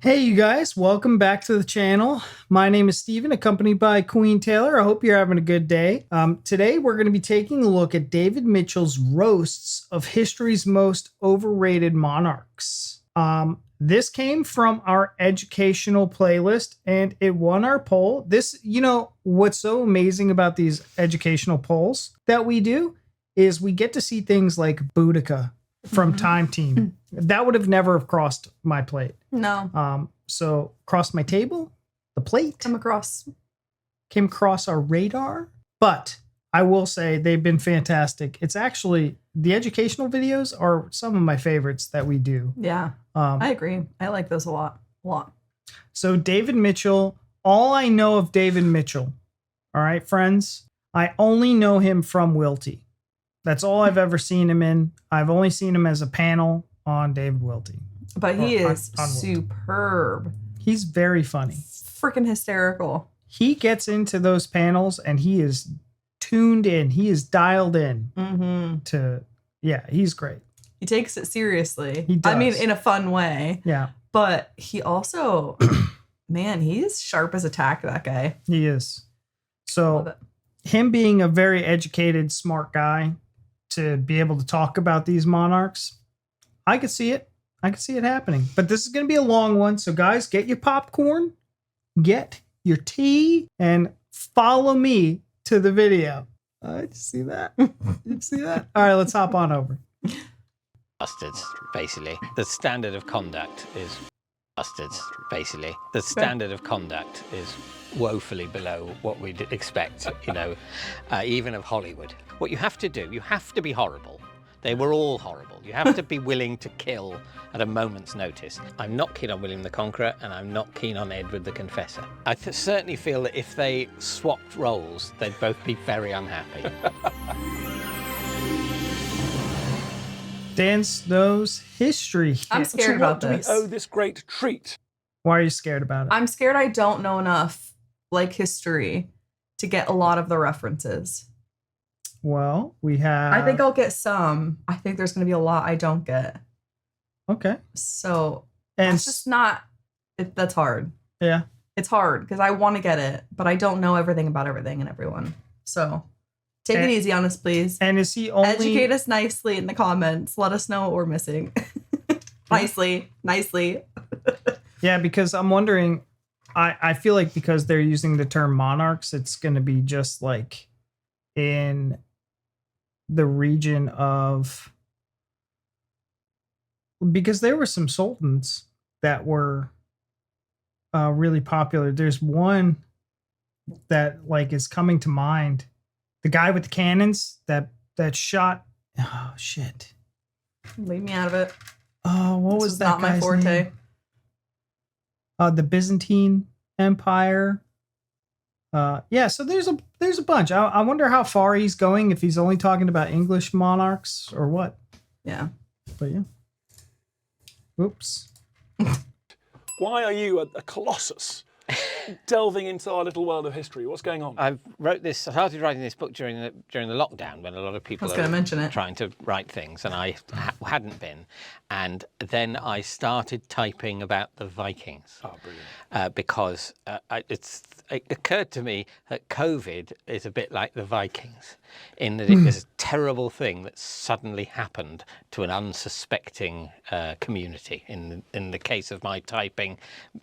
Hey, you guys, welcome back to the channel. My name is Steven, accompanied by Queen Taylor. I hope you're having a good day. Today, we're going to be taking a look at David Mitchell's roasts of history's most overrated monarchs. This came from our educational playlist and it won our poll. What's so amazing about these educational polls that we do is we get to see things like Boudica from Time Team. That would have never crossed my plate. No. So crossed my table, the plate. Came across our radar. But I will say they've been fantastic. It's actually, the educational videos are some of my favorites that we do. Yeah, I agree. I like those a lot. So David Mitchell, all I know of David Mitchell, all right, friends, I only know him from Wilty. That's all I've ever seen him in. I've only seen him as a panel on David Wilty. But he is superb. He's very funny. Freaking hysterical. He gets into those panels and he is tuned in. He is dialed in he's great. He takes it seriously. He does. I mean, in a fun way. Yeah. But he also, man, he's sharp as a tack, that guy. He is. So him being a very educated, smart guy to be able to talk about these monarchs, I could see it. I could see it happening. But this is going to be a long one. So guys, get your popcorn, get your tea, and follow me to the video. Did you see that? Did you see that? All right, let's hop on over. Bastards, basically. The standard of conduct is bastards, basically. The standard of conduct is woefully below what we'd expect, even of Hollywood. What you have to do, you have to be horrible. They were all horrible. You have to be willing to kill at a moment's notice. I'm not keen on William the Conqueror, and I'm not keen on Edward the Confessor. I certainly feel that if they swapped roles, they'd both be very unhappy. Dan Snow's history. I'm scared about this. We owe this great treat. Why are you scared about it? I'm scared I don't know enough, history to get a lot of the references. Well, we have... I think I'll get some. I think there's going to be a lot I don't get. Okay. So, it's just not... That's hard. Yeah. It's hard because I want to get it, but I don't know everything about everything and everyone. So, take it easy on us, please. And is he only... Educate us nicely in the comments. Let us know what we're missing. Nicely. Yeah, because I'm wondering... I feel like because they're using the term monarchs, it's going to be just like in the region of, because there were some sultans that were really popular. There's one that is coming to mind. The guy with the cannons that shot. Oh shit! Leave me out of it. Oh, what was that? Not my forte. Name? The Byzantine Empire. Yeah, so there's a bunch. I wonder how far he's going, if he's only talking about English monarchs or what. Yeah. But yeah. Oops. Why are you a colossus delving into our little world of history? What's going on? I started writing this book during the lockdown when a lot of people were trying to write things, and I hadn't been. And then I started typing about the Vikings. Oh, brilliant. Because it occurred to me that COVID is a bit like the Vikings, in that it was a terrible thing that suddenly happened to an unsuspecting community. In the case of my typing,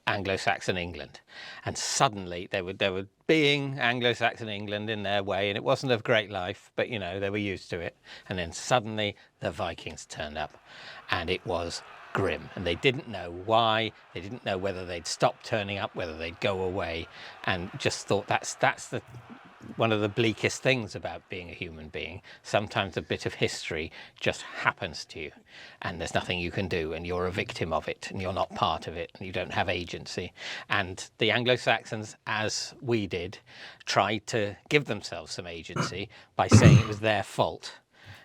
Anglo-Saxon England. And suddenly they were being Anglo-Saxon England in their way, and it wasn't a great life, but they were used to it. And then suddenly the Vikings turned up, and it was grim, and they didn't know why. They didn't know whether they'd stop turning up, whether they'd go away, and just thought that's one of the bleakest things about being a human being. Sometimes a bit of history just happens to you, and there's nothing you can do, and you're a victim of it, and you're not part of it, and you don't have agency. And the Anglo-Saxons, as we did, tried to give themselves some agency by saying it was their fault.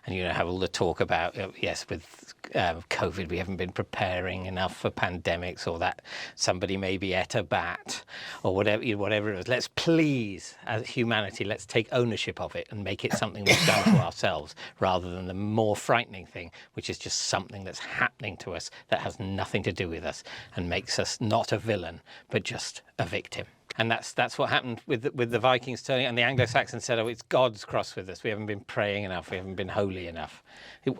And have all the talk about yes, with COVID, we haven't been preparing enough for pandemics, or that somebody maybe ate a bat, or whatever it was. Let's please, as humanity, let's take ownership of it and make it something we've done to ourselves, rather than the more frightening thing, which is just something that's happening to us that has nothing to do with us and makes us not a villain but just a victim. And that's what happened with the Vikings turning, and the Anglo-Saxons said, "Oh, it's God's cross with us. We haven't been praying enough. We haven't been holy enough."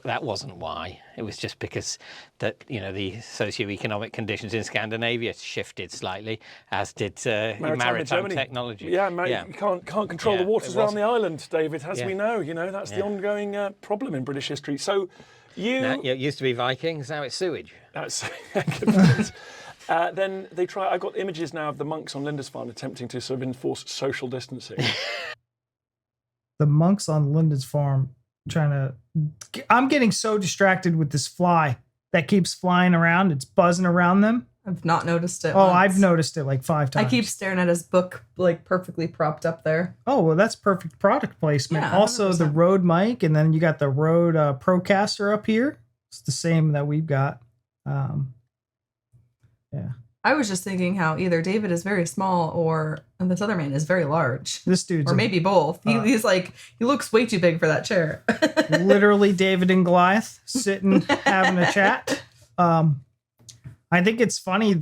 That wasn't why. It was just because that the socio-economic conditions in Scandinavia shifted slightly, as did maritime technology. Yeah, you can't control the waters around the island, David, as we know. That's the ongoing problem in British history. So it used to be Vikings, now it's sewage. That's good. Then they try. I've got images now of the monks on Lindisfarne attempting to sort of enforce social distancing. The monks on Lindisfarne trying to. I'm getting so distracted with this fly that keeps flying around. It's buzzing around them. I've not noticed it. Oh, I've noticed it like 5 times. I keep staring at his book, like perfectly propped up there. Oh, well, that's perfect product placement. Yeah, also, 100%. the Rode mic, and then you got the Rode Procaster up here. It's the same that we've got. Yeah. I was just thinking how either David is very small and this other man is very large. This dude's Or maybe both. He looks way too big for that chair. literally David and Goliath sitting having a chat. I think it's funny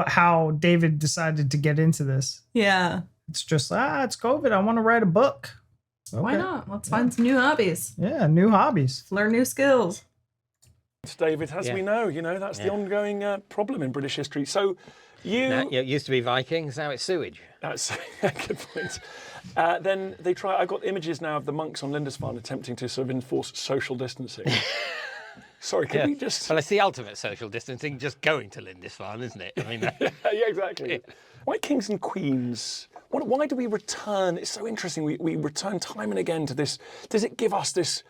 how David decided to get into this. Yeah. It's just it's COVID. I want to write a book. Okay. Why not? Let's find some new hobbies. Yeah, new hobbies. Learn new skills. David, as we know, that's the ongoing problem in British history. So it used to be Vikings, now it's sewage. That's a good point. Then they try. I've got images now of the monks on Lindisfarne attempting to sort of enforce social distancing. Sorry, can we just? Well, it's the ultimate social distancing, just going to Lindisfarne, isn't it? I mean, yeah, exactly. Why kings and queens? Why do we return? It's so interesting. We return time and again to this. Does it give us this?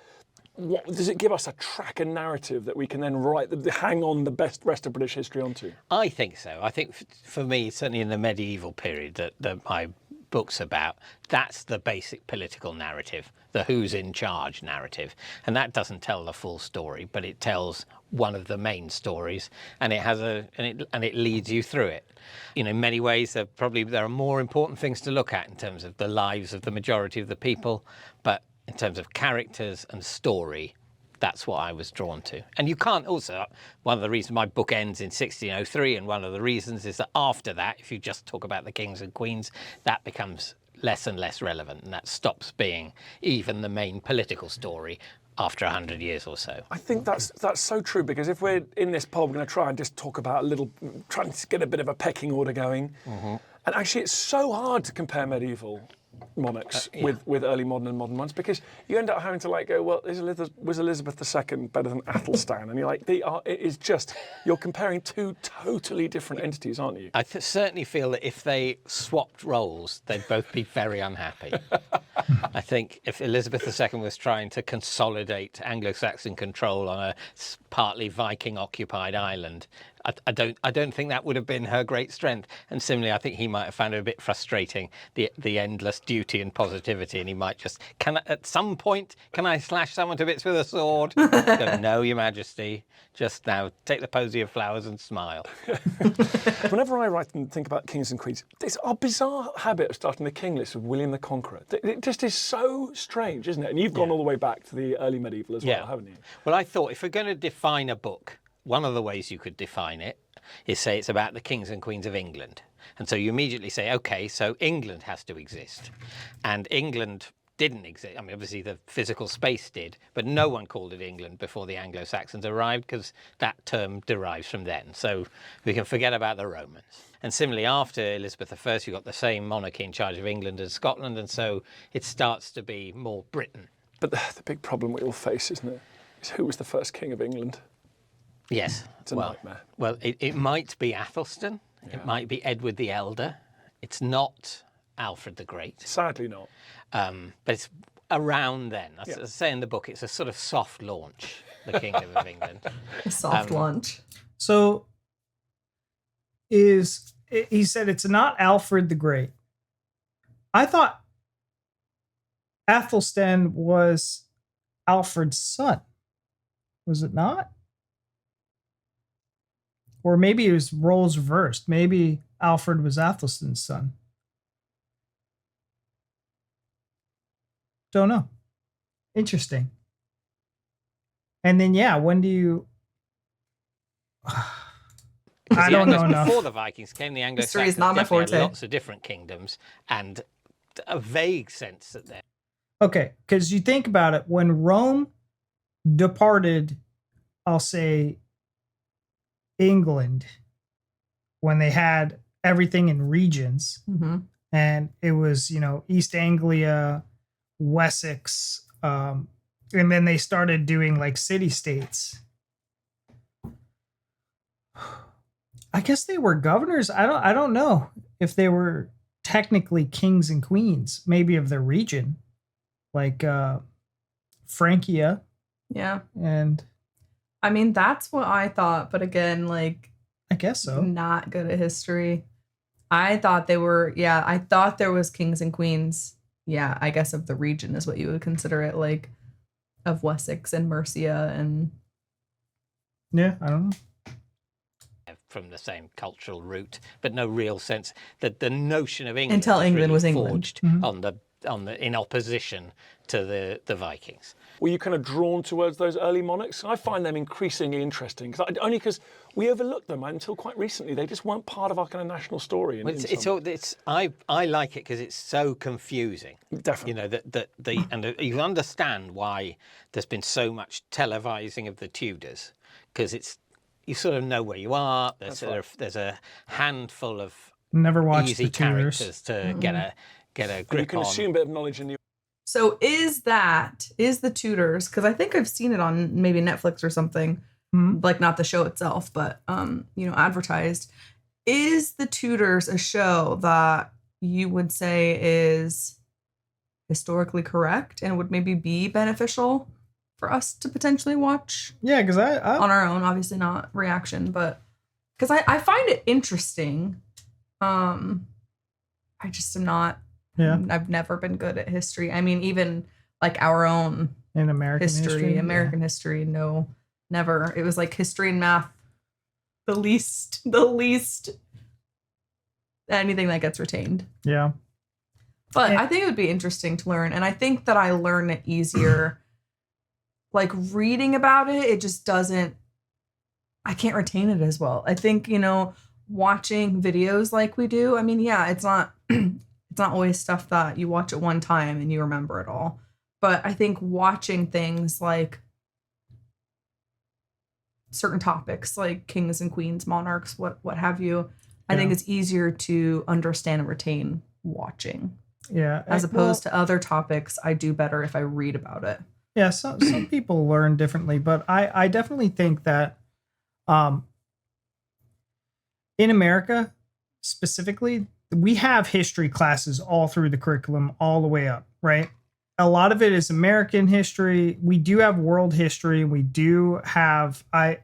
Does it give us a track and narrative that we can then hang on the best rest of British history onto? I think so. I think for me, certainly in the medieval period that my book's about, that's the basic political narrative, the who's in charge narrative. And that doesn't tell the full story, but it tells one of the main stories, and it leads you through it. In many ways, there are more important things to look at in terms of the lives of the majority of the people, but in terms of characters and story, that's what I was drawn to. And you can't one of the reasons my book ends in 1603, and one of the reasons is that after that, if you just talk about the kings and queens, that becomes less and less relevant, and that stops being even the main political story after 100 years or so. I think that's so true, because if we're in this pod, we're going to try and just talk about trying to get a bit of a pecking order going. Mm-hmm. And actually, it's so hard to compare medieval monarchs with early modern and modern ones, because you end up having to go, well, was Elizabeth II better than Athelstan? And you're like, it is just, you're comparing two totally different entities, aren't you? I certainly feel that if they swapped roles, they'd both be very unhappy. I think if Elizabeth II was trying to consolidate Anglo-Saxon control on a partly Viking-occupied island, I don't think that would have been her great strength. And similarly, I think he might have found it a bit frustrating, the endless duty and positivity, and he might just, at some point, can I slash someone to bits with a sword? Go, no, Your Majesty, just now take the posy of flowers and smile. Whenever I write and think about kings and queens, it's our bizarre habit of starting the king list with William the Conqueror. It just is so strange, isn't it? And you've gone all the way back to the early medieval as well, haven't you? Well, I thought if we're going to define a book, one of the ways you could define it is say it's about the kings and queens of England. And so you immediately say, okay, so England has to exist. And England didn't exist. I mean, obviously the physical space did, but no one called it England before the Anglo-Saxons arrived, because that term derives from then. So we can forget about the Romans. And similarly, after Elizabeth I, you've got the same monarchy in charge of England and Scotland, and so it starts to be more Britain. But the big problem we all face, isn't it, is who was the first king of England? Yes. It's a nightmare. Well, it might be Athelstan. Yeah. It might be Edward the Elder. It's not Alfred the Great. Sadly not. But it's around then. As I say in the book, it's a sort of soft launch, the Kingdom of England. A soft launch. So he said it's not Alfred the Great. I thought Athelstan was Alfred's son. Was it not? Or maybe it was roles reversed. Maybe Alfred was Athelstan's son. Don't know. Interesting. And then, yeah, when do you... I don't know enough. Before the Vikings came the History Anglo-Saxons. is not my Definitely had forte. lots of different kingdoms and a vague sense that they're... Okay, because you think about it, when Rome departed, I'll say, England, when they had everything in regions, Mm-hmm. and it was, East Anglia, Wessex, and then they started doing like city states. I guess they were governors. I don't know if they were technically kings and queens, maybe of their region, like Francia. Yeah. And I mean, that's what I thought. But again, like, I guess so. not good at history. I thought they were, I thought there was kings and queens. Yeah, I guess of the region is what you would consider it, like of Wessex and Mercia and... Yeah, I don't know. From the same cultural root, but no real sense that the notion of England Until England really was England. forged on the in opposition to the Vikings. Were you kind of drawn towards those early monarchs? I find them increasingly interesting, only because we overlooked them until quite recently. They just weren't part of our kind of national story. I like it because it's so confusing. Definitely. And you understand why there's been so much televising of the Tudors, because you sort of know where you are. There's a handful of Never watched easy the Tudors. characters to get a grip on. You can assume a bit of knowledge in the... So is the Tudors, because I think I've seen it on maybe Netflix or something, like not the show itself, but advertised. Is the Tudors a show that you would say is historically correct and would maybe be beneficial for us to potentially watch? Yeah, because I on our own, obviously not reaction, but because I find it interesting. I just am not. Yeah. I've never been good at history. I mean, even like our own in American history, American history, no, never. It was like history and math, the least anything that gets retained. Yeah. But I think it would be interesting to learn, and I think that I learn it easier. Like reading about it, it just doesn't. I can't retain it as well. I think watching videos like we do. I mean, yeah, it's not. It's not always stuff that you watch at one time and you remember it all. But I think watching things like certain topics like kings and queens, monarchs, what have you, I think it's easier to understand and retain watching. Yeah. As opposed to other topics, I do better if I read about it. Yeah, some people learn differently, but I definitely think that in America specifically, we have history classes all through the curriculum, all the way up, right? A lot of it is American history. We do have world history. We do have, I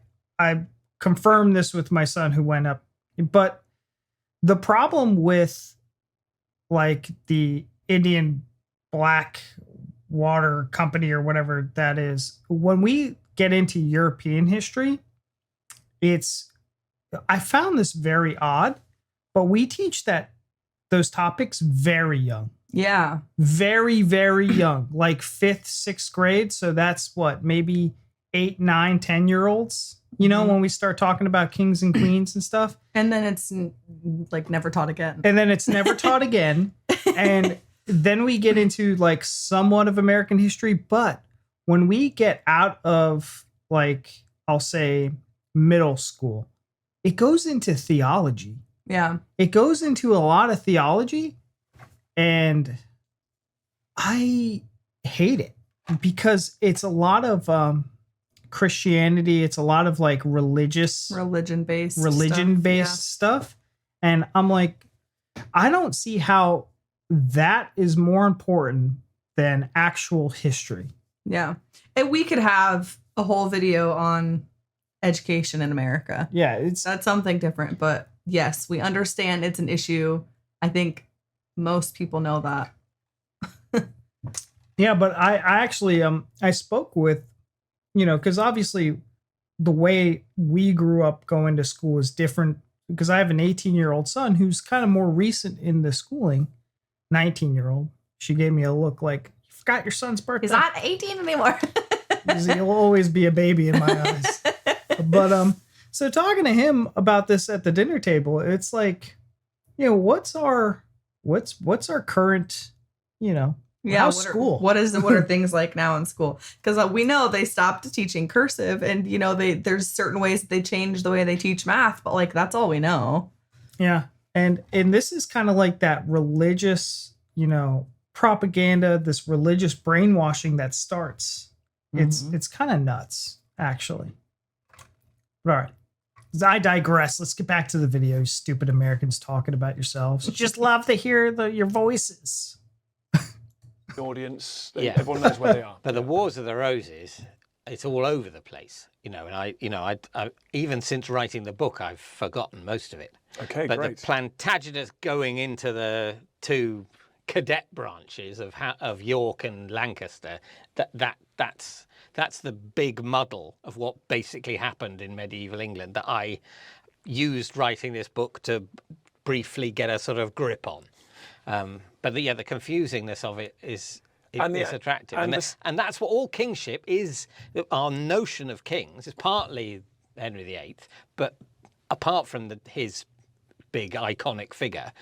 confirmed this with my son who went up, but the problem with like the Indian Black Water Company or whatever that is, when we get into European history, I found this very odd, but we teach those topics very young. Yeah. Very, very young, like 5th, 6th grade. So that's what, maybe 8, 9, 10-year-olds, when we start talking about kings and queens and stuff. And then it's like never taught again. And then we get into like somewhat of American history. But when we get out of like, I'll say middle school, it goes into theology. Yeah. It goes into a lot of theology, and I hate it because it's a lot of Christianity. It's a lot of like religion-based stuff. And I'm like, I don't see how that is more important than actual history. Yeah. And we could have a whole video on education in America. Yeah, that's something different, but yes, we understand it's an issue. I think most people know that. Yeah, but I actually I spoke with, because obviously the way we grew up going to school is different because I have an 18-year-old son who's kind of more recent in the schooling, 19-year-old. She gave me a look like, you forgot your son's birthday. He's not 18 anymore. He'll always be a baby in my eyes. But so talking to him about this at the dinner table, it's like, what's our current, how's school? What are things like now in school? Because we know they stopped teaching cursive, and there's certain ways that they change the way they teach math, but like that's all we know. Yeah, and this is kind of like that religious, propaganda, this religious brainwashing that starts. It's kind of nuts, actually. All right. I digress. Let's get back to the video. You stupid Americans talking about yourselves. Just love to hear your voices. The audience, everyone knows where they are. But the Wars of the Roses, it's all over the place, and I even since writing the book, I've forgotten most of it. Okay, but great. The Plantagenets going into the two cadet branches of York and Lancaster, that's the big muddle of what basically happened in medieval England that I used writing this book to briefly get a sort of grip on. But the confusingness of it is attractive. And that's what all kingship is. Our notion of kings is partly Henry VIII, but apart from his big iconic figure,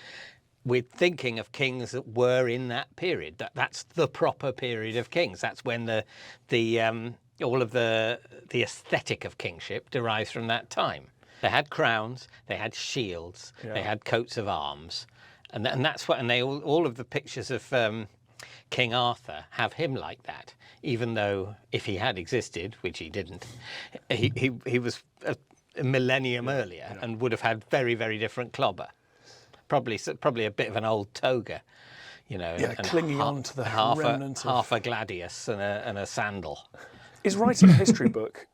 we're thinking of kings that were in that period. That's the proper period of kings. That's when all of the aesthetic of kingship derives from that time. They had crowns, they had shields, they had coats of arms, and that's what. And all of the pictures of King Arthur have him like that. Even though if he had existed, which he didn't, he was a millennium earlier and would have had very, very different clobber. Probably a bit of an old toga, and clinging on to the remnant half a gladius and a sandal. Is writing a history book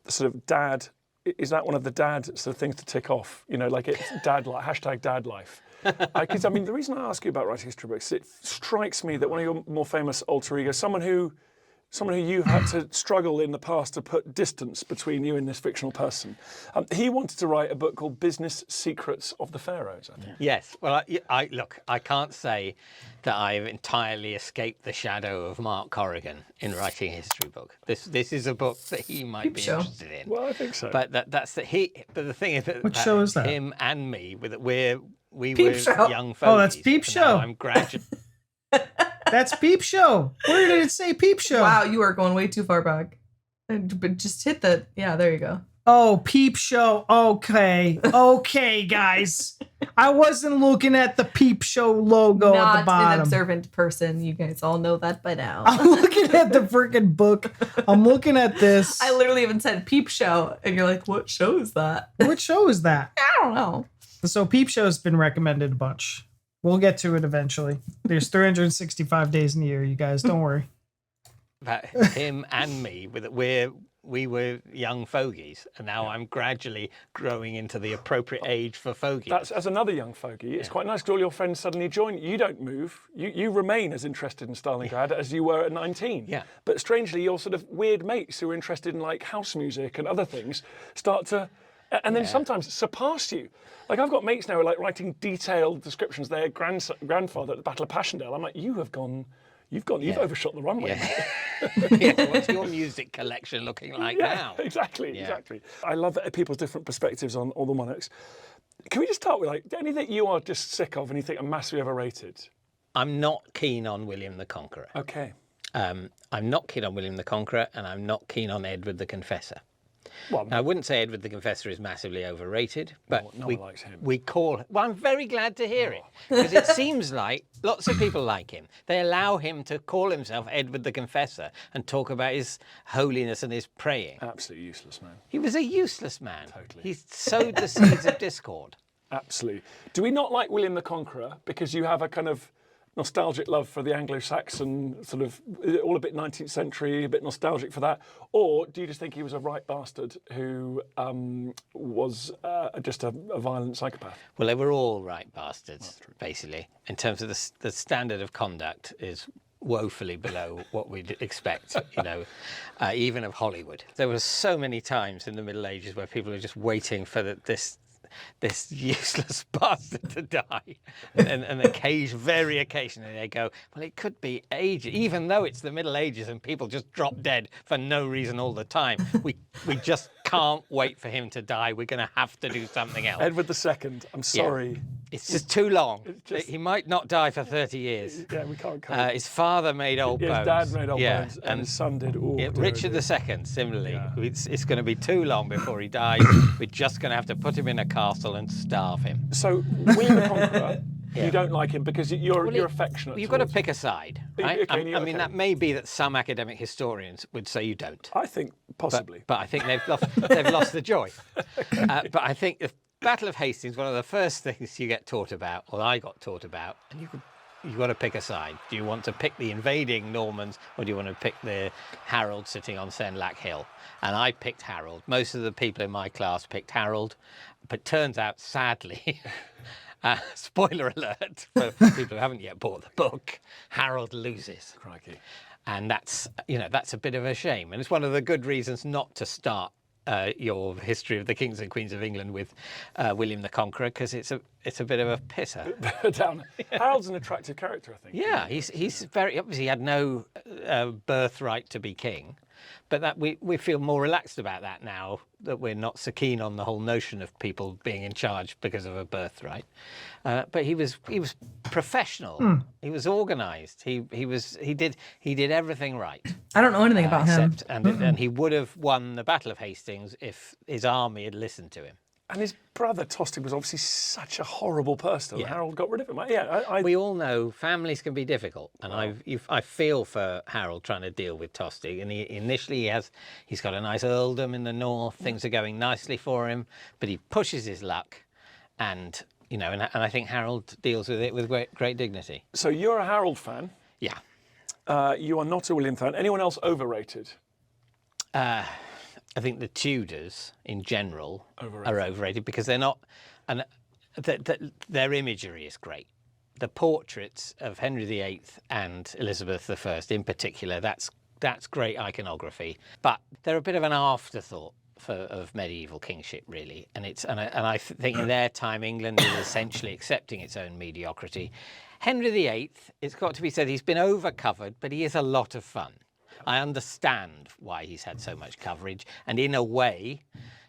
sort of dad? Is that one of the dad sort of things to tick off? Like it's dad life, hashtag dad life. Because the reason I ask you about writing history books, it strikes me that one of your more famous alter egos, someone who you've had to struggle in the past to put distance between you and this fictional person. He wanted to write a book called Business Secrets of the Pharaohs, I think. Yes. Well, I can't say that I've entirely escaped the shadow of Mark Corrigan in writing a history book. This is a book that he might be interested in. Well, I think so. But But the thing is that what show is that? Him and me, we were young folks. Oh, that's Peep Show. I'm graduate. That's Peep Show. Where did it say Peep Show? Wow, you are going way too far back. But just hit the, there you go. Oh, Peep Show. Okay, guys. I wasn't looking at the Peep Show logo at the bottom. Not an observant person. You guys all know that by now. I'm looking at the freaking book. I'm looking at this. I literally even said Peep Show, and you're like, what show is that? What show is that? I don't know. So Peep Show's been recommended a bunch. We'll get to it eventually. There's 365 days in the year, you guys. Don't worry. But him and me, we were young fogies, and now I'm gradually growing into the appropriate age for fogies. That's as another young fogey. It's quite nice because all your friends suddenly join. You don't move. You remain as interested in Stalingrad as you were at 19. Yeah. But strangely, your sort of weird mates who are interested in like house music and other things start to, and then sometimes surpass you. Like I've got mates now who are like writing detailed descriptions. Their grandfather at the Battle of Passchendaele. I'm like, you've overshot the runway. Yeah. What's your music collection looking like now? Exactly. I love people's different perspectives on all the monarchs. Can we just start with any that you are just sick of and you think are massively overrated? I'm not keen on William the Conqueror. Okay. I'm not keen on William the Conqueror, and I'm not keen on Edward the Confessor. Well, now, I wouldn't say Edward the Confessor is massively overrated, but no one likes him. Well, I'm very glad to hear it, because it seems like lots of people like him. They allow him to call himself Edward the Confessor and talk about his holiness and his praying. Absolutely useless man. He was a useless man. Totally. He sowed the seeds of discord. Absolutely. Do we not like William the Conqueror because you have a kind of nostalgic love for the Anglo-Saxon, sort of all a bit 19th century, a bit nostalgic for that? Or do you just think he was a right bastard who was just a violent psychopath? Well, they were all right bastards, basically. In terms of the standard of conduct is woefully below what we'd expect, even of Hollywood. There were so many times in the Middle Ages where people were just waiting for this useless bastard to die, and very occasionally they go, well, it could be ages, even though it's the Middle Ages and people just drop dead for no reason all the time. We just can't wait for him to die. We're going to have to do something else. Edward II, I'm sorry. Yeah. It's just too long. He might not die for 30 years. Yeah, we can't cope. His father made old bones. His dad made old bones, and his son did. Richard II, similarly. It's going to be too long before he dies. We're just going to have to put him in a castle and starve him. So, William the Conqueror, you don't like him because you're affectionate. You've got to pick a side, right? Okay, that may be that some academic historians would say you don't. I think possibly. But I think they've lost the joy. But I think the Battle of Hastings, one of the first things you get taught about, or I got taught about, and you've got to pick a side. Do you want to pick the invading Normans, or do you want to pick the Harold sitting on Senlac Hill? And I picked Harold. Most of the people in my class picked Harold, but turns out, sadly, spoiler alert for people who haven't yet bought the book, Harold loses. Crikey. And that's a bit of a shame. And it's one of the good reasons not to start your history of the kings and queens of England with William the Conqueror, because it's a bit of a pisser. Harold's an attractive character, I think. Yeah, he's very obviously he had no birthright to be king, but that we feel more relaxed about that now, that we're not so keen on the whole notion of people being in charge because of a birthright. But he was professional. He was organised. He did everything right. I don't know anything about him. And he would have won the Battle of Hastings if his army had listened to him. And his brother Tostig was obviously such a horrible person. Yeah. Harold got rid of him. We all know families can be difficult, and I feel for Harold trying to deal with Tostig. And he's got a nice earldom in the north. Things are going nicely for him, but he pushes his luck, and I think Harold deals with it with great dignity. So you're a Harold fan. Yeah. You are not a William fan. Anyone else overrated? I think the Tudors in general are overrated because they're not, and their imagery is great. The portraits of Henry VIII and Elizabeth I in particular, that's great iconography, but they're a bit of an afterthought of medieval kingship, really. And I think in their time England is essentially accepting its own mediocrity. Henry VIII, it's got to be said, he's been overcovered, but he is a lot of fun. I understand why he's had so much coverage, and in a way,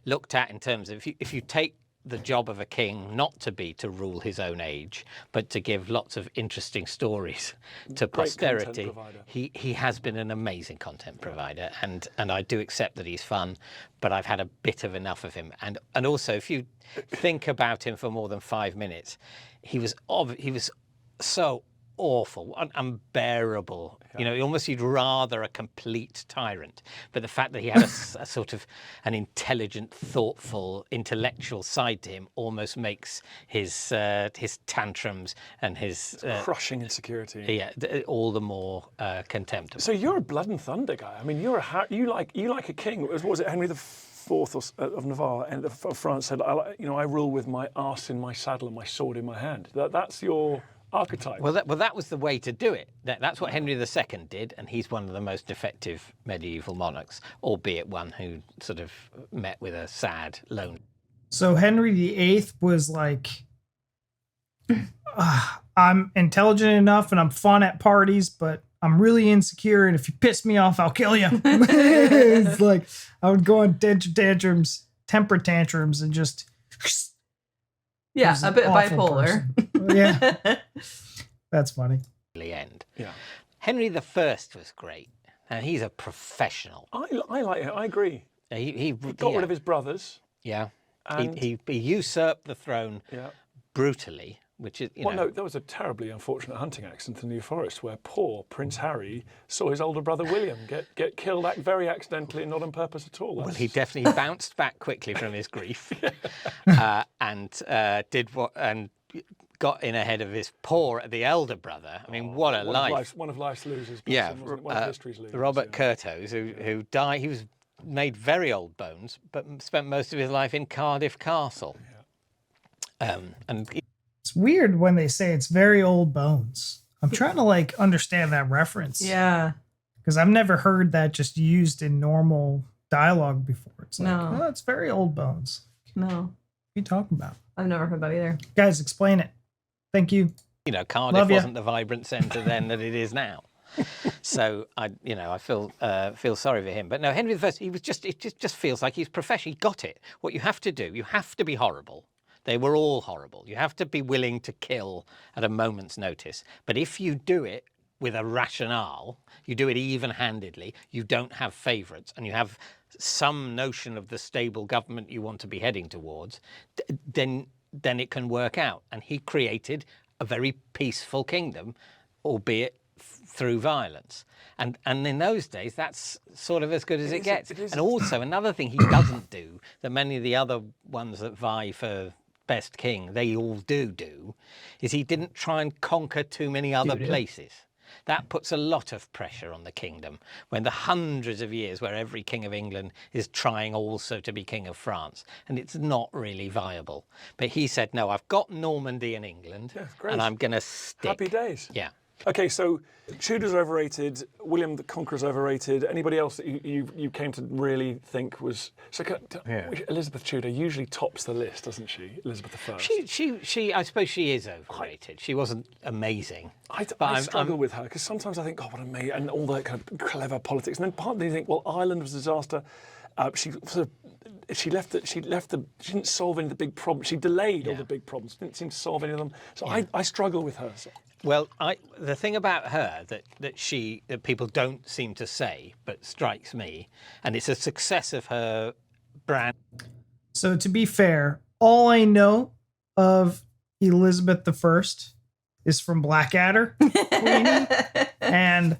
looked at in terms of if you take the job of a king not to be to rule his own age, but to give lots of interesting stories to posterity, he has been an amazing content provider, and I do accept that he's fun, but I've had a bit of enough of him. And also, if you think about him for more than 5 minutes, he was so awful, unbearable. Almost you'd rather a complete tyrant. But the fact that he had a sort of an intelligent, thoughtful, intellectual side to him almost makes his tantrums and his crushing insecurity, all the more contemptible. So you're a blood and thunder guy. I mean, you like a king. Was it Henry IV of Navarre and of France said, I rule with my arse in my saddle and my sword in my hand. That's your archetype. Well, that was the way to do it. That's what Henry II did, and he's one of the most effective medieval monarchs, albeit one who sort of met with a sad lone. So Henry VIII was like, I'm intelligent enough and I'm fun at parties, but I'm really insecure, and if you piss me off, I'll kill you. It's like I would go on temper tantrums, and just a bit bipolar. Yeah, that's funny. The end. Yeah, Henry I was great, and he's a professional. I like it. I agree. He got rid of his brothers. Yeah, and he usurped the throne brutally. Which is, no, there was a terribly unfortunate hunting accident in the New Forest where poor Prince Harry saw his older brother William get killed very accidentally and not on purpose at all. Well, he definitely bounced back quickly from his grief, and got in ahead of his the elder brother. I mean, what a life! One of life's losers. Yeah, one of history's losers. Robert Curthose, who died. He was made very old bones, but spent most of his life in Cardiff Castle. Yeah. It's weird when they say it's very old bones. I'm trying to like understand that reference. Yeah. Because I've never heard that just used in normal dialogue before. It's like, No. oh, it's very old bones. No. What are you talking about? I've never heard that either. Guys, explain it. Thank you. You know, Cardiff wasn't the vibrant centre then that it is now. So I feel sorry for him. But no, Henry I, it just feels like he's professional. He got it. What you have to do, you have to be horrible. They were all horrible. You have to be willing to kill at a moment's notice. But if you do it with a rationale, you do it even-handedly, you don't have favourites, and you have some notion of the stable government you want to be heading towards, then it can work out. And he created a very peaceful kingdom, albeit through violence. And in those days, that's sort of as good as it gets. And also another thing he doesn't do that many of the other ones that vie for best king, they all do, is he didn't try and conquer too many other places. That puts a lot of pressure on the kingdom when the hundreds of years where every king of England is trying also to be king of France, and it's not really viable. But he said, no, I've got Normandy and England, and I'm going to stick. Happy days. Yeah. Okay, so Tudor's overrated, William the Conqueror's overrated. Anybody else that you came to really think was... So Elizabeth Tudor usually tops the list, doesn't she? Elizabeth I. She I suppose she is overrated. She wasn't amazing. I struggle with her because sometimes I think, oh, what amazing, and all that kind of clever politics. And then partly you think, well, Ireland was a disaster. She didn't solve any of the big problems. She delayed all the big problems. Didn't seem to solve any of them. So I struggle with her. So. Well, the thing about her that people don't seem to say, but strikes me, and it's a success of her brand. So to be fair, all I know of Elizabeth I is from Blackadder, Queenie, and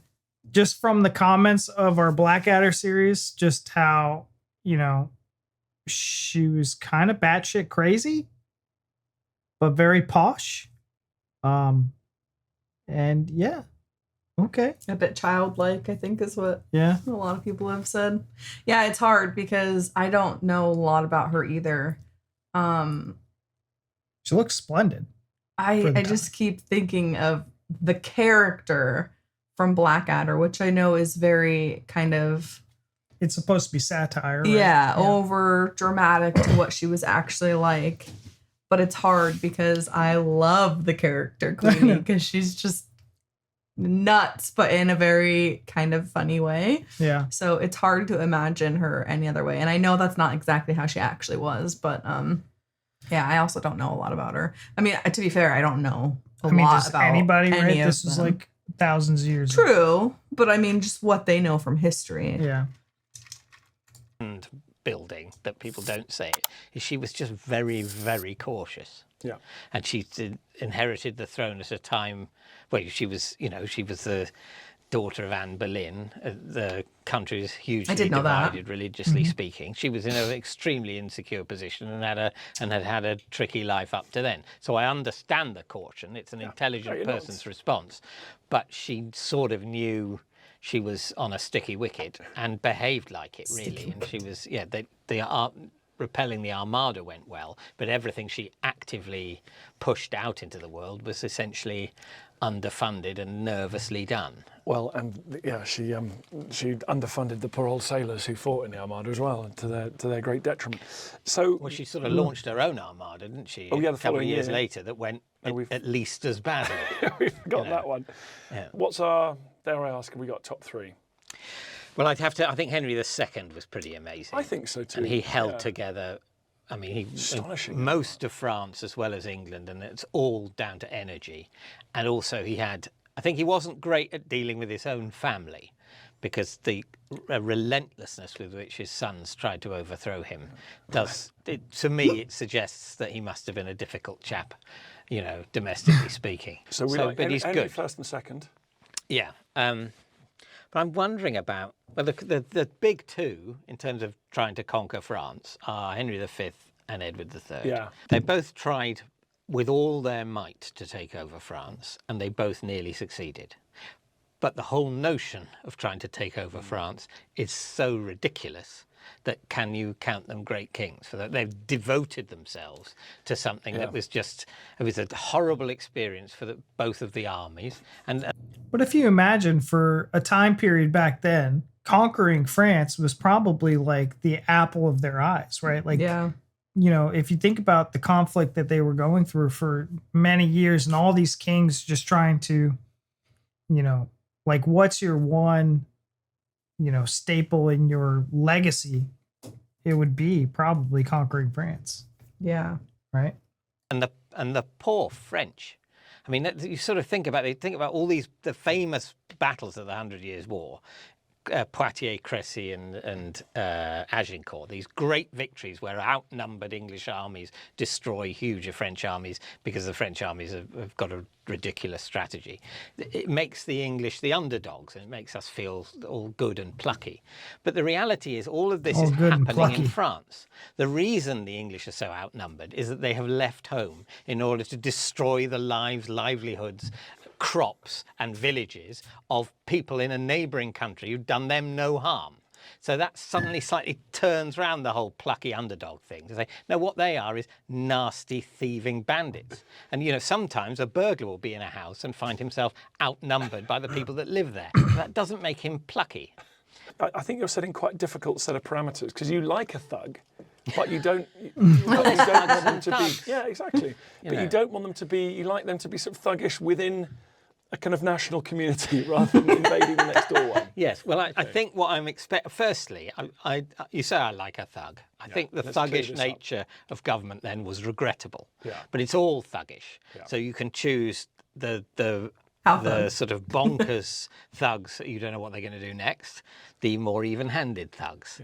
just from the comments of our Blackadder series, just how, you know, she was kind of batshit crazy, but very posh. And yeah, okay. A bit childlike, I think, is what a lot of people have said. Yeah, it's hard because I don't know a lot about her either. She looks splendid. I just keep thinking of the character from Blackadder, which I know is very kind of... It's supposed to be satire, right? Yeah, over dramatic to what she was actually like. But it's hard because I love the character Queenie because she's just nuts, but in a very kind of funny way. Yeah. So it's hard to imagine her any other way. And I know that's not exactly how she actually was, but yeah, I also don't know a lot about her. I mean, to be fair, I don't know a lot about anybody, any right? of This is them. like thousands of years. True, but I mean, just what they know from history. Yeah. And building that people don't say is she was just very, very cautious. Yeah. And she inherited the throne at a time where she was the daughter of Anne Boleyn. The country is hugely divided, religiously speaking. She was in an extremely insecure position and had a tricky life up to then. So I understand the caution. It's an intelligent person's response, but she sort of knew she was on a sticky wicket and behaved like it, really. And she was, repelling the Armada went well, but everything she actively pushed out into the world was essentially underfunded and nervously done. Well, and she underfunded the poor old sailors who fought in the Armada as well, to their great detriment. So, well, she sort of launched her own Armada, didn't she? Oh yeah, the couple of years later, that went at least as badly. We forgot that one. Yeah. What's our? Dare I ask? Have we got top three? Well, I'd have to. I think Henry II was pretty amazing. I think so too. And he held together. I mean, most of France as well as England, and it's all down to energy. And also, I think he wasn't great at dealing with his own family, because the relentlessness with which his sons tried to overthrow him to me, it suggests that he must have been a difficult chap, domestically speaking. So but he's good. First and second. Yeah. But I'm wondering about, the big two in terms of trying to conquer France are Henry V and Edward III. Yeah. They both tried with all their might to take over France, and they both nearly succeeded. But the whole notion of trying to take over France is so ridiculous that can you count them great kings? For that they've devoted themselves to something that was just, it was a horrible experience for both of the armies. And But if you imagine for a time period back then, conquering France was probably like the apple of their eyes, right? Like, you know, if you think about the conflict that they were going through for many years and all these kings just trying to, you know, like what's your one, you know, staple in your legacy, it would be probably conquering France. Yeah. Right. And the poor French. I mean, you sort of think about all the famous battles of the 100 Years' War. Poitiers, Crécy, and Agincourt, these great victories where outnumbered English armies destroy huge French armies because the French armies have got a ridiculous strategy. It makes the English the underdogs, and it makes us feel all good and plucky. But the reality is all of this is happening in France. The reason the English are so outnumbered is that they have left home in order to destroy the lives, livelihoods, crops and villages of people in a neighbouring country who've done them no harm. So that suddenly slightly turns around the whole plucky underdog thing to say, no, what they are is nasty thieving bandits. And, you know, sometimes a burglar will be in a house and find himself outnumbered by the people that live there. That doesn't make him plucky. I think you're setting quite a difficult set of parameters because you like a thug, but you don't want them to be. Yeah, exactly. But you don't want them to be. You like them to be sort of thuggish within a kind of national community rather than invading the next door one. Yes. Well, I think what I'm expecting. Firstly, you say I like a thug. I think the thuggish nature of government then was regrettable. Yeah. But it's all thuggish. Yeah. So you can choose the sort of bonkers thugs that you don't know what they're going to do next, the more even-handed thugs,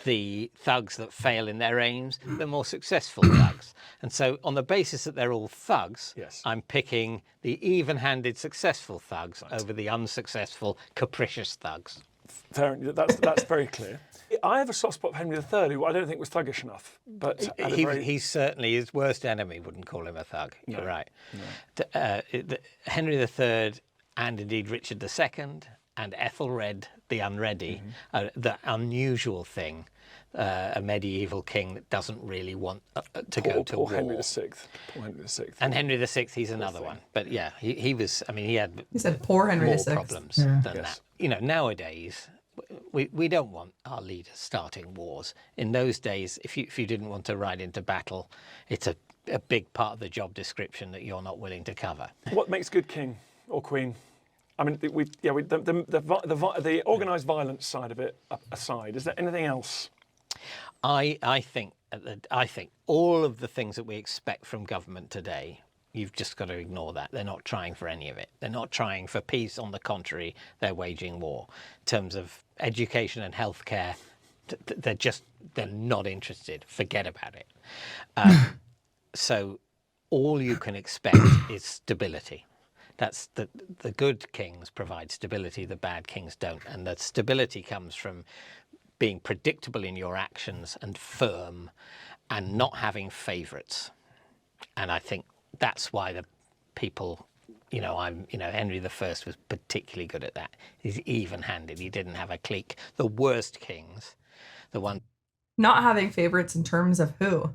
the thugs that fail in their aims, the more successful thugs. And so on the basis that they're all thugs, I'm picking the even-handed successful thugs over the unsuccessful capricious thugs. Fair, that's very clear. I have a soft spot for Henry III, who I don't think was thuggish enough. But he's certainly, his worst enemy wouldn't call him a thug. You're right. No. Henry III, and indeed Richard II, and Ethelred the Unready, the unusual thing, a medieval king that doesn't really want to go to war. Henry VI. Poor Henry VI. And Henry VI, he's another one. But yeah, he was. I mean, he had. He said poor Henry more VI. Problems than that. You know, nowadays. We don't want our leaders starting wars. In those days, if you didn't want to ride into battle, it's a big part of the job description that you're not willing to cover. What makes good king or queen? I mean, the organised violence side of it aside, is there anything else? I think all of the things that we expect from government today, you've just got to ignore that. They're not trying for any of it. They're not trying for peace. On the contrary, they're waging war. In terms of education and healthcare, they're not interested. Forget about it. So all you can expect is stability. That's the good kings provide stability, the bad kings don't. And the stability comes from being predictable in your actions and firm and not having favourites. And I think that's why the people, Henry I was particularly good at that. He's even-handed. He didn't have a clique. The worst kings, the one... Not having favorites in terms of who?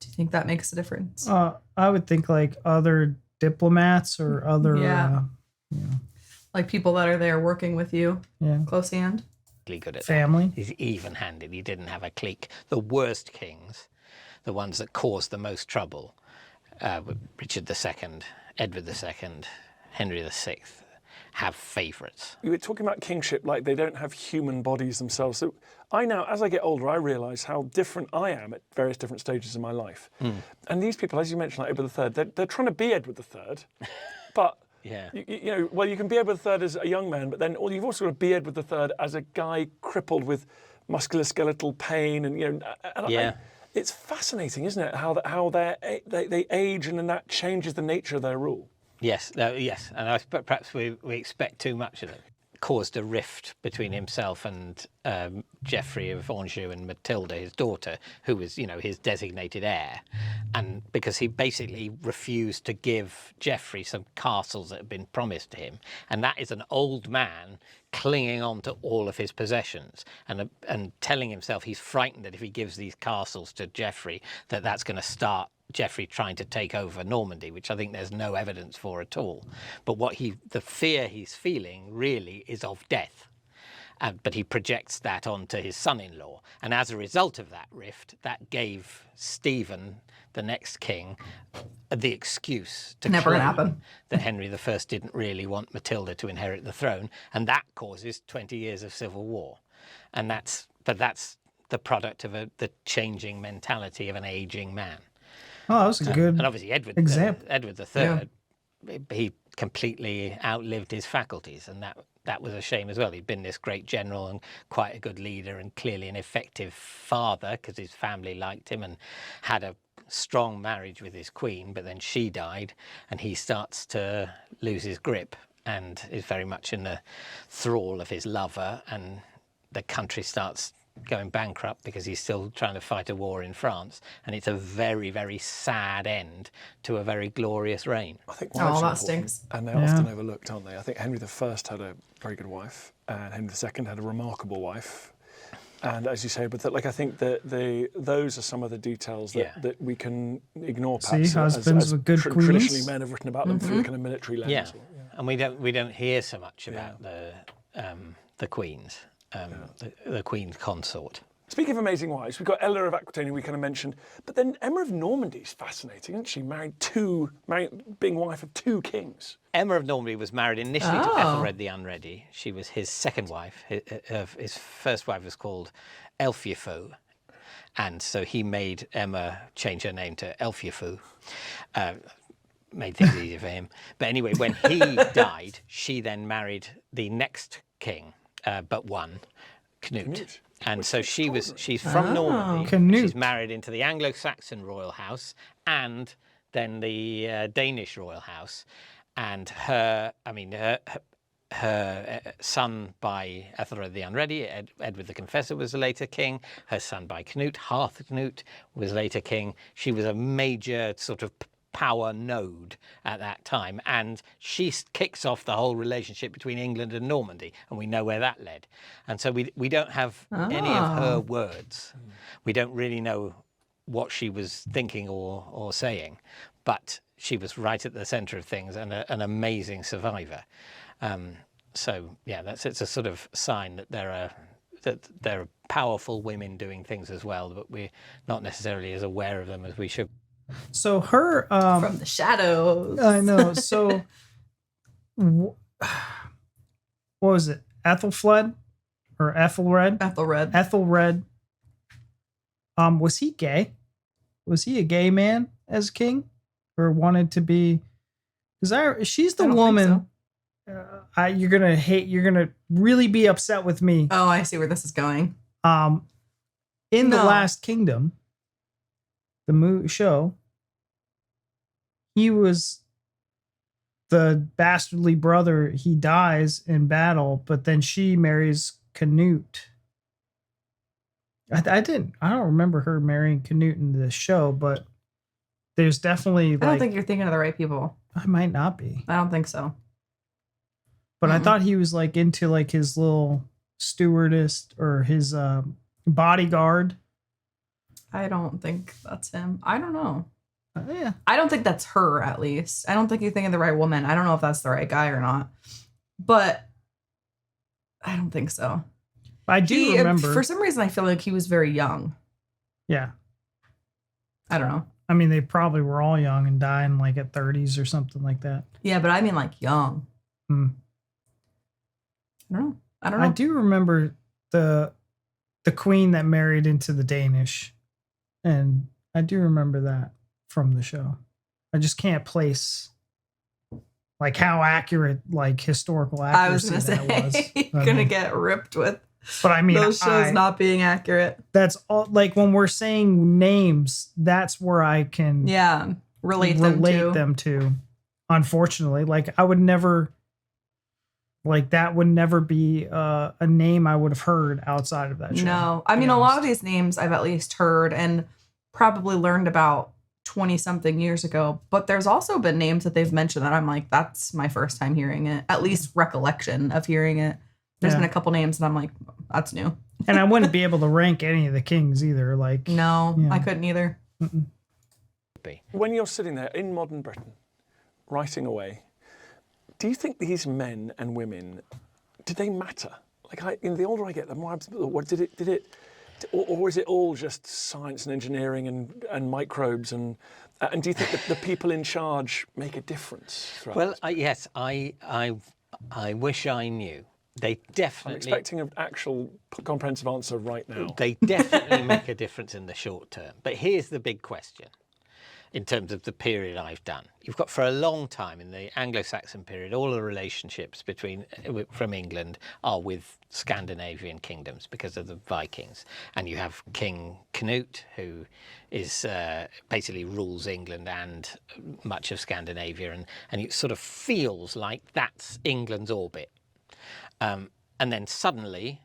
Do you think that makes a difference? I would think like other diplomats or other... Like people that are there working with you, close hand? Good at family. That. He's even-handed. He didn't have a clique. The worst kings, the ones that caused the most trouble, Richard II, Edward II, Henry VI, have favourites. You were talking about kingship like they don't have human bodies themselves. So I now, as I get older, I realise how different I am at various different stages in my life. And these people, as you mentioned, like Edward III, they're trying to be Edward III, but you can be Edward III as a young man, but then you've also got to be Edward III as a guy crippled with musculoskeletal pain, and it's fascinating, isn't it? How they age, and then that changes the nature of their rule. Yes, and perhaps we expect too much of them. caused a rift between himself and Geoffrey of Anjou and Matilda, his daughter, who was, his designated heir. And because he basically refused to give Geoffrey some castles that had been promised to him. And that is an old man clinging on to all of his possessions and telling himself he's frightened that if he gives these castles to Geoffrey, that's going to start Geoffrey trying to take over Normandy, which I think there's no evidence for at all. But the fear he's feeling really is of death. But he projects that onto his son-in-law. And as a result of that rift, that gave Stephen, the next king, the excuse to Never gonna claim happen. that Henry I didn't really want Matilda to inherit the throne. And that causes 20 years of civil war. And that's the product of the changing mentality of an aging man. Oh, that was a good And obviously Edward III, he completely outlived his faculties, and that was a shame as well. He'd been this great general and quite a good leader and clearly an effective father because his family liked him and had a strong marriage with his queen, but then she died and he starts to lose his grip and is very much in the thrall of his lover, and the country starts going bankrupt because he's still trying to fight a war in France, and it's a very, very sad end to a very glorious reign. I think that stinks. And they're often overlooked, aren't they? I think Henry I had a very good wife, and Henry II had a remarkable wife. And as you say, but I think that those are some of the details that we can ignore. Perhaps, see, husbands with good queens. Traditionally, men have written about them through a kind of military lens. Yeah, and we don't hear so much about the queens. The Queen's consort. Speaking of amazing wives, we've got Eleanor of Aquitaine, we kind of mentioned, but then Emma of Normandy is fascinating, isn't she? Being wife of 2 kings. Emma of Normandy was married initially to Ethelred the Unready. She was his second wife. His first wife was called Elfiefu, and so he made Emma change her name to Elfiefu. Made things easier for him. But anyway, when he died, she then married the next king. But one, Canute. And so she's from Normandy. Canute. She's married into the Anglo-Saxon royal house and then the Danish royal house. And her son by Ethelred the Unready, Edward the Confessor, was a later king. Her son by Canute, Harthacnut, was later king. She was a major sort of power node at that time, and she kicks off the whole relationship between England and Normandy, and we know where that led. And so we don't have any of her words. We don't really know what she was thinking or saying, but she was right at the center of things and an amazing survivor. So yeah, it's a sort of sign that there are powerful women doing things as well, but we're not necessarily as aware of them as we should. So her From the shadows. I know. So what was it? Ethelfled or Ethelred? Ethelred. Ethelred. Was he gay? Was he a gay man as king, or wanted to be? Because she's the woman. You're gonna hate. You're gonna really be upset with me. Oh, I see where this is going. In the Last Kingdom, the show, he was the bastardly brother. He dies in battle, but then she marries Canute. I don't remember her marrying Canute in the show, but there's definitely I don't think you're thinking of the right people. I might not be. I don't think so. But I thought he was into his little stewardess or his bodyguard. I don't think that's him. I don't know. Yeah. I don't think that's her, at least. I don't think you're thinking of the right woman. I don't know if that's the right guy or not. But I don't think so. I do remember. For some reason, I feel like he was very young. Yeah. I don't know. I mean, they probably were all young and dying at 30s or something like that. Yeah, but I mean young. Hmm. I don't know. I do remember the queen that married into the Danish. And I do remember that from the show. I just can't place how accurate, historical accuracy I was going to say, you're going to get ripped with but I mean, those shows not being accurate. That's all, when we're saying names, that's where I can relate them to. Unfortunately, I would never Like that would never be a name I would have heard outside of that show. No, I mean, a lot of these names I've at least heard and probably learned about 20 something years ago, but there's also been names that they've mentioned that I'm like, that's my first time hearing it, at least recollection of hearing it. There's been a couple names that I'm like, that's new. And I wouldn't be able to rank any of the kings either. Like, no, I couldn't either. Mm-mm. When you're sitting there in modern Britain, writing away, do you think these men and women, did they matter? Like, the older I get, the more I'm, what did it, or is it all just science and engineering and microbes and do you think that the people in charge make a difference? Well, yes, I wish I knew. They definitely. I'm expecting an actual comprehensive answer right now. They definitely make a difference in the short term. But here's the big question. In terms of the period I've done, you've got for a long time in the Anglo-Saxon period, all the relationships from England are with Scandinavian kingdoms because of the Vikings, and you have King Canute, who is basically rules England and much of Scandinavia, and it sort of feels like that's England's orbit, and then suddenly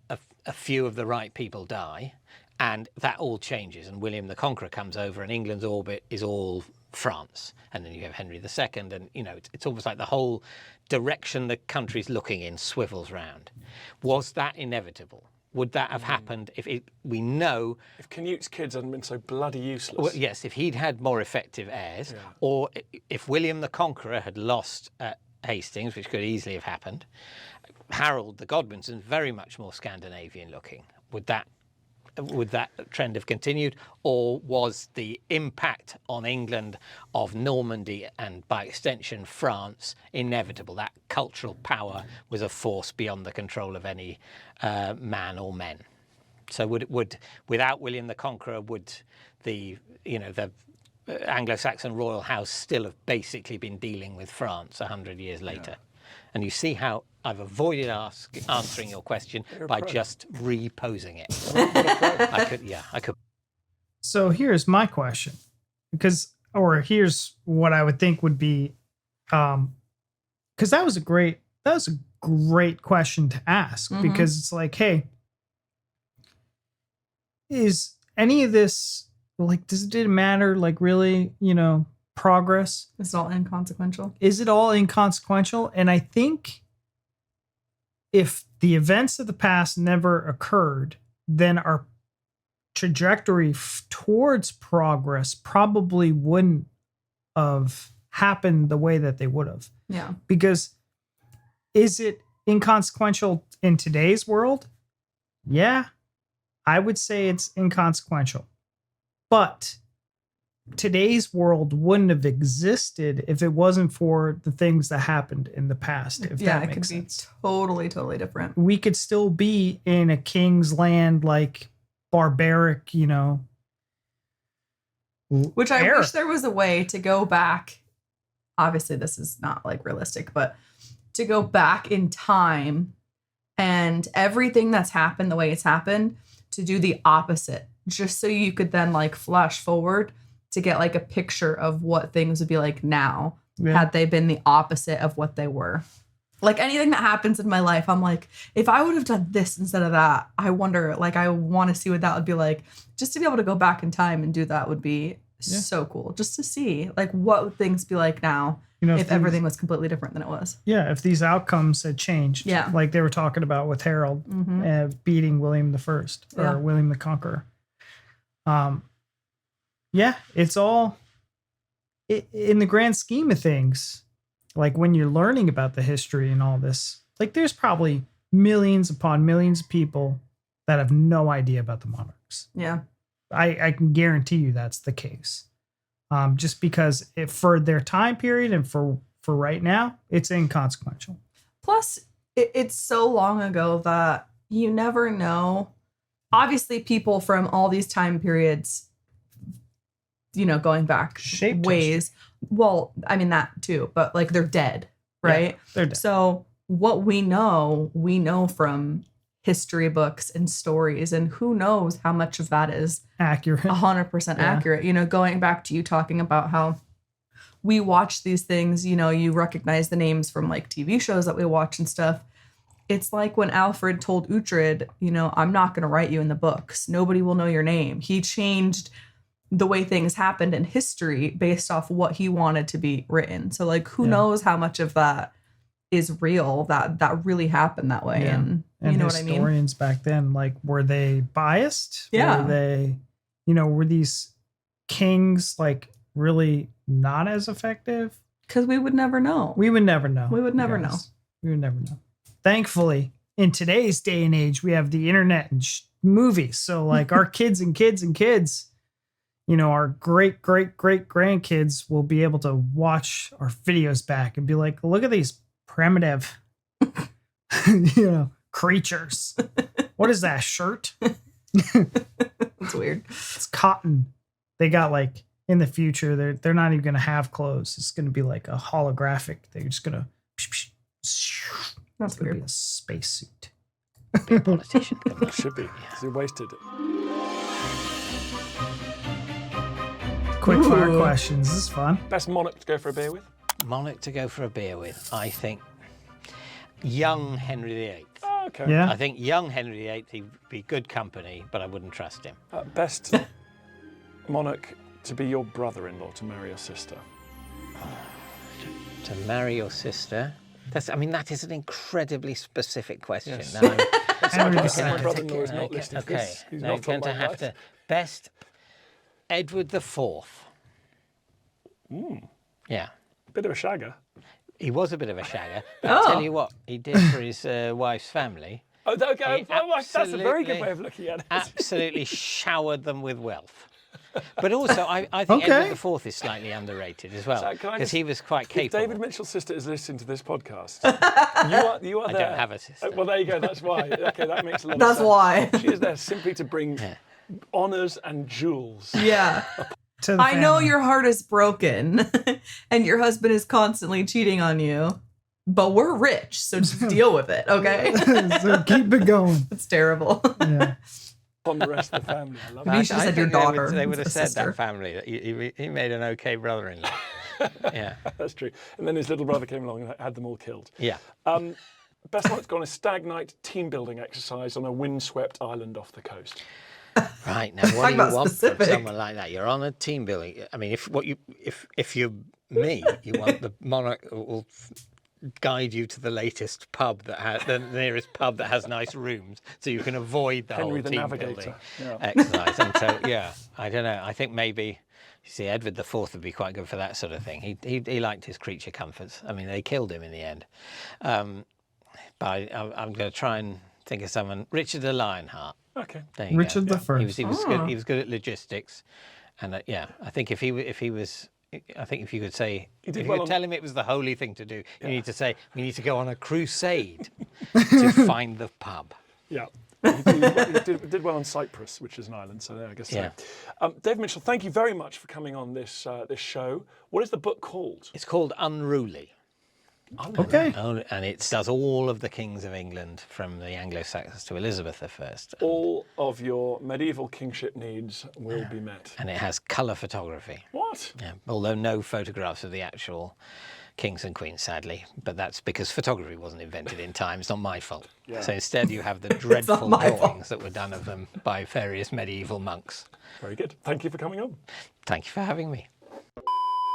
a few of the right people die. And that all changes, and William the Conqueror comes over, and England's orbit is all France. And then you have Henry II, and it's almost like the whole direction the country's looking in swivels round. Was that inevitable? Would that have happened if we know? If Canute's kids hadn't been so bloody useless. Well, yes, if he'd had more effective heirs, or if William the Conqueror had lost at Hastings, which could easily have happened. Harold the Godwinson, very much more Scandinavian looking. Would that trend have continued, or was the impact on England of Normandy and by extension France inevitable? That cultural power was a force beyond the control of any man or men. So would without William the Conqueror, would the Anglo-Saxon royal house still have basically been dealing with France 100 years later? Yeah. And you see how I've avoided answering your question by just reposing it. I could. So here's my question, here's what I would think would be, because that was a great question to ask, because it's like, hey, is any of this, like, did it matter? Like, really, progress? It's all inconsequential. Is it all inconsequential? And I think if the events of the past never occurred, then our trajectory towards progress probably wouldn't have happened the way that they would have. Yeah. Because is it inconsequential in today's world? Yeah, I would say it's inconsequential. But today's world wouldn't have existed if it wasn't for the things that happened in the past. If that makes sense. Totally different. We could still be in a king's land, like barbaric, which I wish there was a way to go back. Obviously, this is not like realistic, but to go back in time and everything that's happened the way it's happened, to do the opposite, just so you could then like flash forward to get like a picture of what things would be like now had they been the opposite of what they were. Like anything that happens in my life, I'm like, if I would have done this instead of that, I wonder, like, I want to see what that would be like. Just to be able to go back in time and do that would be so cool. Just to see, like, what would things be like now if everything was completely different than it was. Yeah, if these outcomes had changed. Yeah. Like they were talking about with Harold beating William I, or William the Conqueror. Yeah, it's all in the grand scheme of things. Like when you're learning about the history and all this, like there's probably millions upon millions of people that have no idea about the monarchs. Yeah. I can guarantee you that's the case. Just because for their time period and for right now, it's inconsequential. Plus, it's so long ago that you never know. Obviously, people from all these time periods, going back shaped ways. History. Well, I mean that too, but like they're dead, right? Yeah, they're dead. So what we know from history books and stories, and who knows how much of that is accurate, 100% accurate. Going back to you talking about how we watch these things, you know, you recognize the names from like TV shows that we watch and stuff. It's like when Alfred told Uhtred, you know, I'm not going to write you in the books. Nobody will know your name. He changed the way things happened in history based off what he wanted to be written. So like, who knows how much of that is real, that really happened that way. Yeah. And you know what I mean? Historians back then, like, were they biased? Yeah. Were they, you know, were these kings like really not as effective? Because we would never know. We would never know. We would never know. We would never know. Thankfully, in today's day and age, we have the internet and movies. So like our kids and kids and kids, you know, our great grandkids will be able to watch our videos back and be like, look at these primitive, you know, creatures. What is that shirt? That's weird. It's cotton. They got like in the future, they're not even going to have clothes. It's going to be like a holographic. They're just going to. That's Be weird. a spacesuit. Be a politician. Should be. He wasted it. Quick fire Ooh. questions. This is fun. Best monarch to go for a beer with? Monarch to go for a beer with, I think. Young Henry VIII. Oh, okay. Yeah. I think young Henry VIII, he'd be good company, but I wouldn't trust him. Best monarch to be your brother-in-law, to marry your sister. To marry your sister. That is an incredibly specific question. Yes. Now Henry My II. brother-in-law is not listening to Okay, this. He's now not you're from going to my have life. to. Best Edward IV. Yeah. Bit of a shagger. He was a bit of a shagger. But Oh. I'll tell you what, he did for his wife's family. Oh, okay. He That's a very good absolutely- way of looking at it. Absolutely showered them with wealth. But also, I think Okay. Edward IV is slightly underrated as well, So can I because just- he was quite If capable. David Mitchell's sister is listening to this podcast, you are I there. don't have a sister. Well, there you go. That's why. Okay, that makes a lot of That's sense. why. She is there simply to bring honours and jewels. Yeah. To the I know family. your heart is broken and your husband is constantly cheating on you, but we're rich, so just deal with it, okay? So keep it going. It's terrible. Yeah. On the rest of the family. I love Maybe it. you should have said your think they would- daughter, They would have a said sister. that family that he made an okay brother-in-law. Yeah, That's true. And then his little brother came along and had them all killed. yeah. Best monarch to go on a stag night team building exercise on a windswept island off the coast. Right, now what do Talk you about want specific. from someone like that? You're on a team building. I mean, if you're me, you want the monarch who will guide you to the latest pub that has the nearest pub that has nice rooms, so you can avoid the Henry whole the team Navigator. building Yeah. exercise. And so, yeah, I don't know. I think maybe. You see, Edward IV would be quite good for that sort of thing. He liked his creature comforts. I mean, they killed him in the end. But I'm going to try and think of someone. Richard the Lionheart. Okay. There you Richard go. the First. He was good. He was good at logistics, and yeah, I think if he was, I think if you could say, did if you well could on- tell him it was the holy thing to do, you need to say we need to go on a crusade to find the pub. Yeah. He did well on Cyprus, which is an island, so there, I guess Yeah. so. Dave Mitchell, thank you very much for coming on this this show. What is the book called? It's called Unruly. Okay. And it does all of the kings of England from the Anglo-Saxons to Elizabeth I. All of your medieval kingship needs will be met. And it has colour photography. What? Yeah, although no photographs of the actual kings and queens, sadly. But that's because photography wasn't invented in time. It's not my fault. Yeah. So instead you have the dreadful my fault. drawings that were done of them by various medieval monks. Very good. Thank you for coming on. Thank you for having me.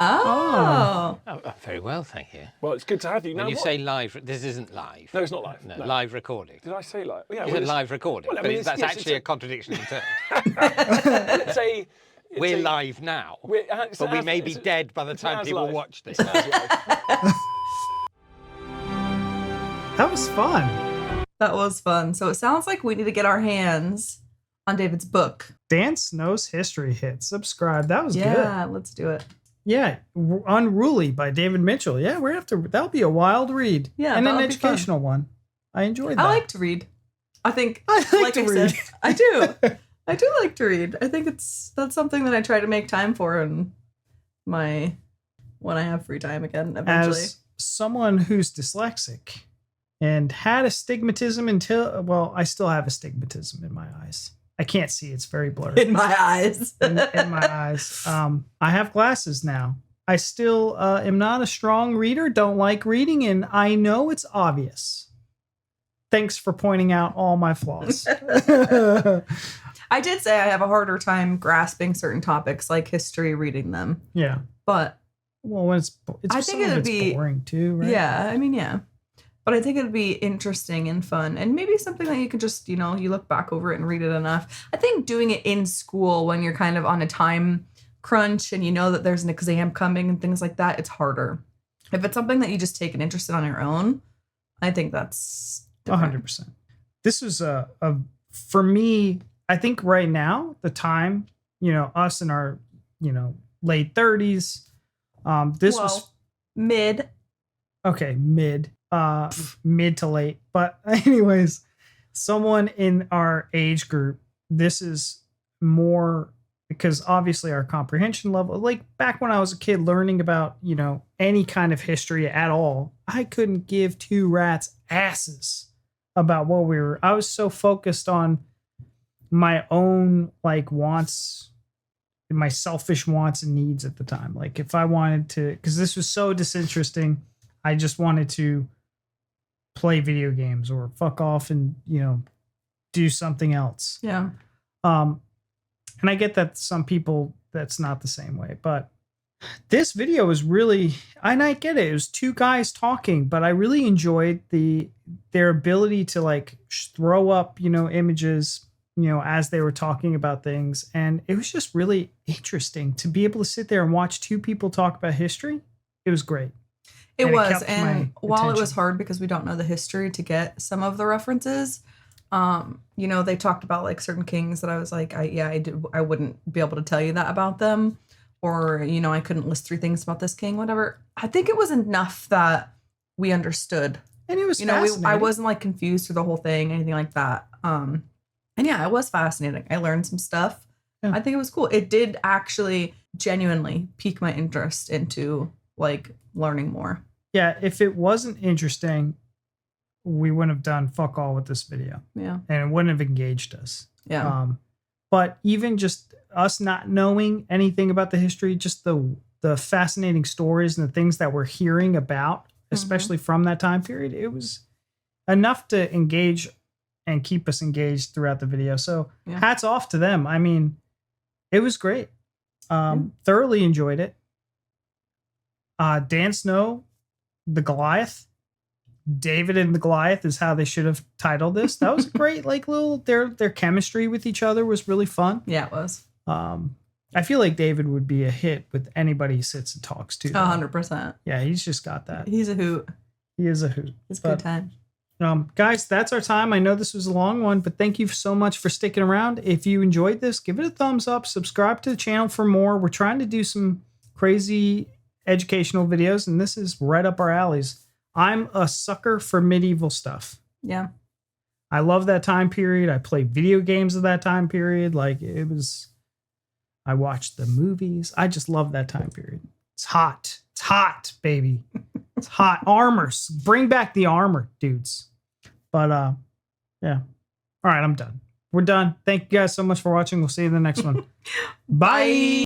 Oh. Oh, very well, thank you. Well, it's good to have you. When Now, you what- say live, this isn't live. No, it's not live. No, No. live recording. Did I say live? Yeah, You well, said it's- live recording, well, I but mean, that's yes, actually a it's contradiction in terms. it's a- it's We're a- live now, it's but we as- may be it's- dead by the it's time as people live. watch this. It's as live. That was fun. That was fun. So it sounds like we need to get our hands on David's book. Dan Snow's History Hit. Subscribe. That was good. Yeah, let's do it. Yeah. Unruly by David Mitchell. Yeah, we're gonna have to. That'll be a wild read. Yeah, and an that'll be fun. educational one. I enjoyed that. I like to read. I think, I like like to I read. said, I do. I do like to read. I think that's something that I try to make time for in when I have free time again eventually. As someone who's dyslexic and had astigmatism until, well, I still have astigmatism in my eyes. I can't see. It's very blurry in my eyes. in my eyes. I have glasses now. I still am not a strong reader, don't like reading, and I know it's obvious. Thanks for pointing out all my flaws. I did say I have a harder time grasping certain topics like history reading them. Yeah. But well, when it's I think it would be boring too, right? Yeah, I mean, yeah. But I think it'd be interesting and fun, and maybe something that you could just, you look back over it and read it enough. I think doing it in school when you're kind of on a time crunch and you know that there's an exam coming and things like that, it's harder. If it's something that you just take an interest in on your own, I think that's 100%. This was for me, I think right now, the time, us in our, late 30s, this was mid. Okay, mid to late. But anyways, someone in our age group, this is more because obviously our comprehension level, like back when I was a kid learning about, any kind of history at all, I couldn't give two rats asses about what I was so focused on my own like wants, my selfish wants and needs at the time. Like if I wanted to, because this was so disinteresting, I just wanted to play video games or fuck off and, do something else. Yeah. And I get that some people, that's not the same way, but this video was really, and I get it. It was two guys talking, but I really enjoyed their ability to like throw up, images, as they were talking about things. And it was just really interesting to be able to sit there and watch two people talk about history. It was great. It was. And while it was hard because we don't know the history to get some of the references, they talked about like certain kings that I was like, I wouldn't be able to tell you that about them. Or, I couldn't list 3 things about this king, whatever. I think it was enough that we understood. And it was I wasn't like confused through the whole thing, anything like that. And yeah, it was fascinating. I learned some stuff. Yeah. I think it was cool. It did actually genuinely pique my interest into like learning more. Yeah, if it wasn't interesting, we wouldn't have done fuck all with this video. Yeah. And it wouldn't have engaged us. Yeah. But even just us not knowing anything about the history, just the fascinating stories and the things that we're hearing about, especially from that time period, it was enough to engage and keep us engaged throughout the video. So hats off to them. I mean, it was great. Thoroughly enjoyed it. Dan Snow, the Goliath, David and the Goliath is how they should have titled this. That was great. Like their chemistry with each other was really fun. Yeah, it was. I feel like David would be a hit with anybody he sits and talks to. 100%. Yeah, he's just got that. He's a hoot. He is a hoot. It's a good time. Guys, that's our time. I know this was a long one, but thank you so much for sticking around. If you enjoyed this, give it a thumbs up. Subscribe to the channel for more. We're trying to do some crazy educational videos, and this is right up our alleys. I'm a sucker for medieval stuff. Yeah. I love that time period. I played video games of that time period. Like I watched the movies. I just love that time period. It's hot. It's hot, baby. It's hot. Armors. Bring back the armor, dudes. But yeah. All right, I'm done. We're done. Thank you guys so much for watching. We'll see you in the next one. Bye.